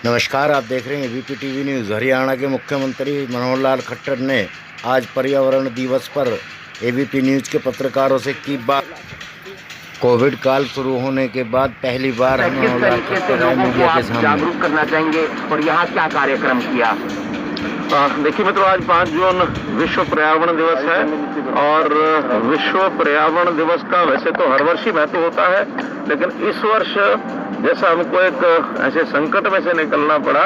नमस्कार, आप देख रहे हैं एबीपी टीवी न्यूज़। हरियाणा के मुख्यमंत्री मनोहर लाल खट्टर ने आज पर्यावरण दिवस पर एबीपी न्यूज़ के पत्रकारों से की बात। कोविड काल शुरू होने के बाद पहली बार मनोहर लाल खट्टर आए मीडिया के सामने। जागरूक करना चाहेंगे और यहाँ क्या कार्यक्रम किया। देखिए मित्रों, आज 5 जून विश्व पर्यावरण दिवस है और विश्व पर्यावरण दिवस का वैसे तो हर वर्ष ही महत्व होता है, लेकिन इस वर्ष जैसा हमको एक ऐसे संकट में से निकलना पड़ा,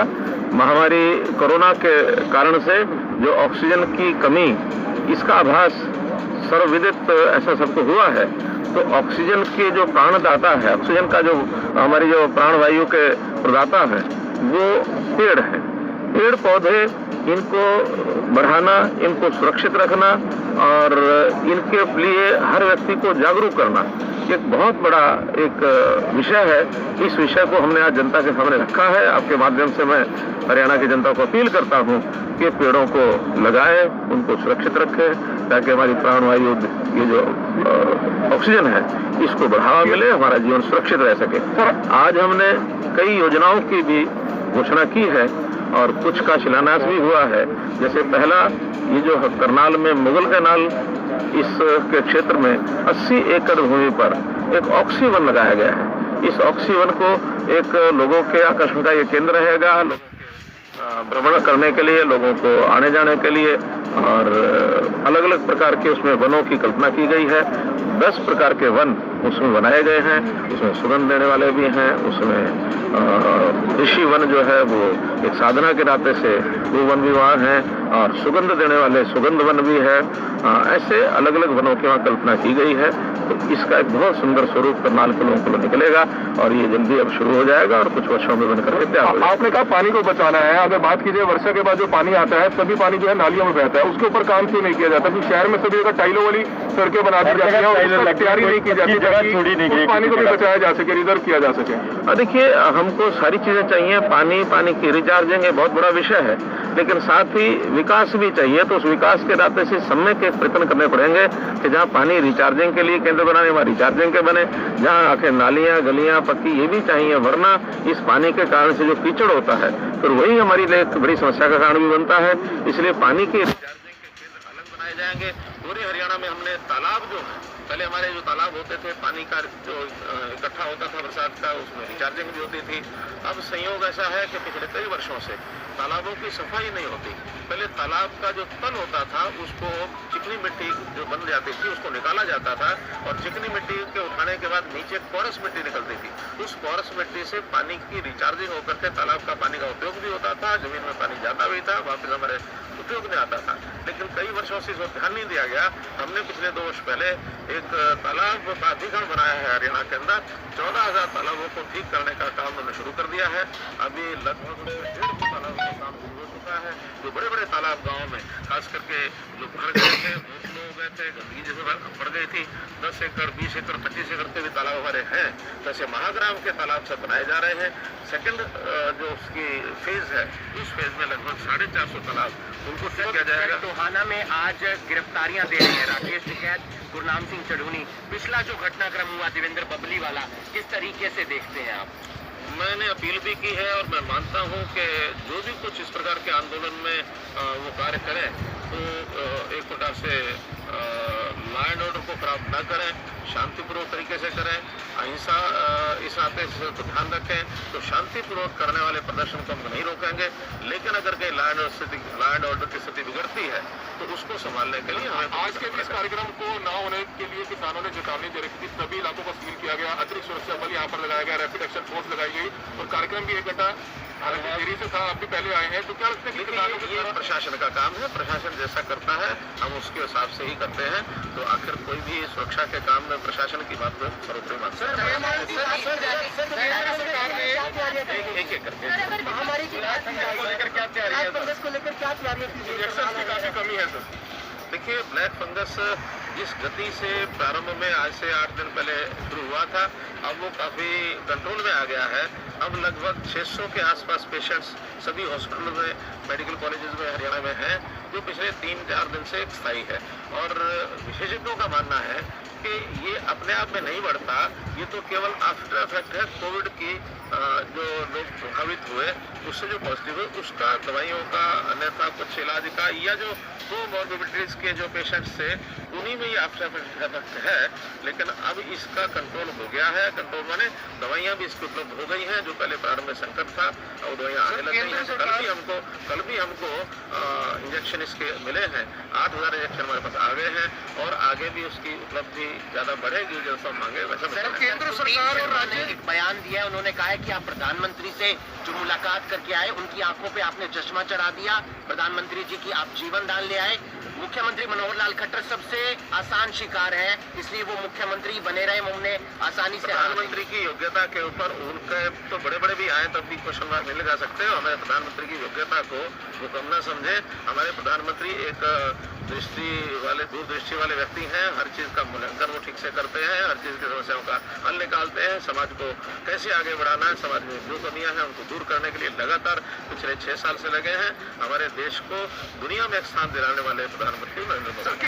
महामारी कोरोना के कारण से जो ऑक्सीजन की कमी, इसका आभास सर्वविदित ऐसा सबको हुआ है। तो ऑक्सीजन के जो प्राणदाता है, ऑक्सीजन का जो हमारी जो प्राणवायु के प्रदाता है, वो पेड़ है। पेड़ पौधे, इनको बढ़ाना, इनको सुरक्षित रखना और इनके लिए हर व्यक्ति को जागरूक करना एक बहुत बड़ा एक विषय है। इस विषय को हमने आज जनता के सामने रखा है। आपके माध्यम से मैं हरियाणा की जनता को अपील करता हूं कि पेड़ों को लगाएं, उनको सुरक्षित रखें, ताकि हमारी प्राणवायु, ये जो ऑक्सीजन है, इसको बढ़ावा मिले, हमारा जीवन सुरक्षित रह सके। आज हमने कई योजनाओं की भी घोषणा की है और कुछ का शिलान्यास भी हुआ है। जैसे पहला, ये जो करनाल में मुगल कैनाल, इस के क्षेत्र में 80 एकड़ भूमि पर एक ऑक्सीवन लगाया गया है। इस ऑक्सीवन को एक लोगों के आकर्षण का ये केंद्र रहेगा, भ्रमण करने के लिए, लोगों को आने जाने के लिए, और अलग अलग प्रकार के उसमें वनों की कल्पना की गई है। 10 प्रकार के वन उसमें बनाए गए हैं। उसमें सुगंध देने वाले भी हैं, उसमें ऋषि वन जो है वो एक साधना के नाते से वो वन भी वहाँ हैं, और सुगंध देने वाले सुगंध वन भी है। ऐसे अलग अलग वनों की वहाँ कल्पना की गई है। तो इसका एक बहुत सुंदर स्वरूप करनाल के लोगों को निकलेगा और ये जल्दी अब शुरू हो जाएगा और कुछ वर्षों में बनकर के तैयार हो जाएगा। आपने कहा पानी को बचाना है। अगर बात कीजिए वर्षा के बाद जो पानी आता है, सभी पानी जो है नालियों में बहता है, उसके ऊपर काम क्यों नहीं किया जाता? क्योंकि शहर में सभी जगह टाइलों वाली सड़कें बना दी जाती है और उसकी तैयारी नहीं की जाती ताकि उस पानी को भी बचाया जा सके, रिजर्व किया जा सके। देखिए, हमको सारी चीजें चाहिए। पानी की रिचार्जिंग एक बहुत बड़ा विषय है, लेकिन साथ ही विकास भी चाहिए। तो उस विकास के नाते से सम्यक एक प्रयत्न करने पड़ेंगे कि जहाँ पानी रिचार्जिंग के लिए केंद्र बनाने, वहाँ रिचार्जिंग के बने। जहाँ आखिर नालियां, गलियां पक्की, ये भी चाहिए, वरना इस पानी के कारण से जो कीचड़ होता है, फिर वही हमारी लिए एक बड़ी समस्या का कारण भी बनता है। इसलिए पानी के रिचार्जिंग के केंद्र अलग बनाए जाएंगे। पूरे हरियाणा में हमने तालाब जो है, पहले हमारे जो तालाब होते थे, पानी का जो इकट्ठा होता था बरसात का, उसमें रिचार्जिंग भी होती थी। अब संयोग ऐसा है कि पिछले कई वर्षों से तालाबों की सफाई नहीं होती। पहले तालाब का जो तल होता था, उसको चिकनी मिट्टी जो बन जाती थी, उसको निकाला जाता था और चिकनी मिट्टी के उठाने के बाद नीचे कोरस मिट्टी निकलती थी। उस कोरस मिट्टी से पानी की रिचार्जिंग होकर के तालाब का पानी का उपयोग भी होता था, जमीन में पानी जाता भी था, वापस हमारे उपयोग में आता था। लेकिन कई वर्षों से इसको ध्यान नहीं दिया गया। हमने पिछले 2 वर्ष पहले एक तालाब प्राधिकरण बनाया है हरियाणा के अंदर। 14,000 तालाबों को ठीक करने का काम हमने शुरू कर दिया है। अभी लगभग 150 तालाबों का काम शुरू हो चुका है। जो बड़े बड़े तालाब गाँव में खास करके जो भर गए थे, ओवरफ्लो हो गए थे, गंदगी जैसे बढ़ गई थी, 10 एकड़, 20 एकड़, 25 एकड़ के भी तालाब हमारे हैं। वैसे महाग्राम के तालाब सब बनाए जा रहे हैं। सेकंड जो उसकी फेज है, उस फेज में लगभग 450 तालाब उनको ठीक किया जाएगा। टोहाना में आज गिरफ्तारियां दे रही है राकेश टिकैत, गुरनाम सिंह चढ़ूनी। पिछला जो घटनाक्रम हुआ देवेंद्र बबली वाला, किस तरीके से देखते हैं आप? मैंने अपील भी की है और मैं मानता हूं कि जो भी कुछ इस प्रकार के आंदोलन में वो कार्य करें, तो एक प्रकार से लॉ एंड ऑर्डर को खराब न करें, शांतिपूर्वक तरीके से करें, अहिंसा इस नाते से तो ध्यान रखें। तो शांतिपूर्वक करने वाले प्रदर्शन को हम नहीं रोकेंगे, लेकिन अगर कहीं लॉ एंड ऑर्डर की स्थिति बिगड़ती है तो उसको संभालने के लिए हमें आज के इस कार्यक्रम को न होने के लिए किसानों ने चेतावनी दे रखी थी। सभी इलाकों को सील किया गया, अतिरिक्त सुरक्षा बल यहाँ पर लगाया गया, रैपिड एक्शन फोर्स लगाई गई और कार्यक्रम भी 1 घंटा देरी से था। आप भी पहले आए हैं, तो क्या लगता है कि किसानों को? ये प्रशासन का काम है, प्रशासन जैसा करता है हम उसके हिसाब से ही करते हैं। तो आखिर कोई भी सुरक्षा के काम में प्रशासन की बात को सर्वोपरि मानते हैं। एक एक करके महामारी की बात को लेकर क्या तैयारी है? को लेकर क्या तैयारियां की? इंजेक्शन की काफी कमी है सर। देखिए, ब्लैक फंगस जिस गति से प्रारंभ में आज से 8 दिन पहले शुरू हुआ था, अब वो काफी कंट्रोल में आ गया है। अब लगभग 600 के आसपास पेशेंट्स सभी हॉस्पिटल में, मेडिकल कॉलेजेस में हरियाणा में हैं, जो पिछले 3-4 दिन से स्थायी है। और विशेषज्ञों का मानना है कि ये अपने आप में नहीं बढ़ता, ये तो केवल आफ्टर इफेक्ट है कोविड की जो लोग प्रभावित हुए उससे जो पॉजिटिव हुए उसका दवाइयों का अन्यथा कुछ इलाज का या जो कोमॉर्बिडिटीज के जो पेशेंट्स थे उन्हीं में ये आफ्टर है, लेकिन अब इसका कंट्रोल हो गया है। कंट्रोल माने दवाइयां भी इसकी उपलब्ध हो गई हैं, जो पहले प्रारंभ में संकट था और दवाइयां आने लग गई हैं। कल भी हमको इंजेक्शन इसके मिले हैं, 8,000 इंजेक्शन हमारे पास आ गए हैं और आगे भी उसकी उपलब्धि ज्यादा बढ़ेगी जैसा मांगे वैसा। केंद्र सरकार और राज्य ने एक बयान दिया है, उन्होंने कहा है कि आप प्रधानमंत्री से जो मुलाकात करके आए उनकी आंखों पे आपने चश्मा चढ़ा दिया, प्रधानमंत्री जी की आप जीवन दान ले आए। मुख्यमंत्री मनोहर लाल खट्टर सबसे आसान शिकार है, इसलिए वो मुख्यमंत्री बने रहे, उन्हें आसानी से प्रधानमंत्री की योग्यता के ऊपर उनके तो बड़े बड़े भी आए तब भी क्वेश्चन मार्क नहीं लगा सकते। हमारे प्रधानमंत्री की योग्यता को वो कम ना समझे। हमारे प्रधानमंत्री एक दूरदृष्टि वाले व्यक्ति हैं, हर चीज का मूल्यांकन वो ठीक से करते हैं, हर चीज की समस्याओं का हल निकालते हैं, समाज को कैसे आगे बढ़ाना है, समाज में जो कमियां हैं उनको दूर करने के लिए लगातार पिछले 6 साल से लगे हैं। हमारे देश को दुनिया में एक स्थान दिलाने वाले प्रधानमंत्री नरेंद्र मोदी।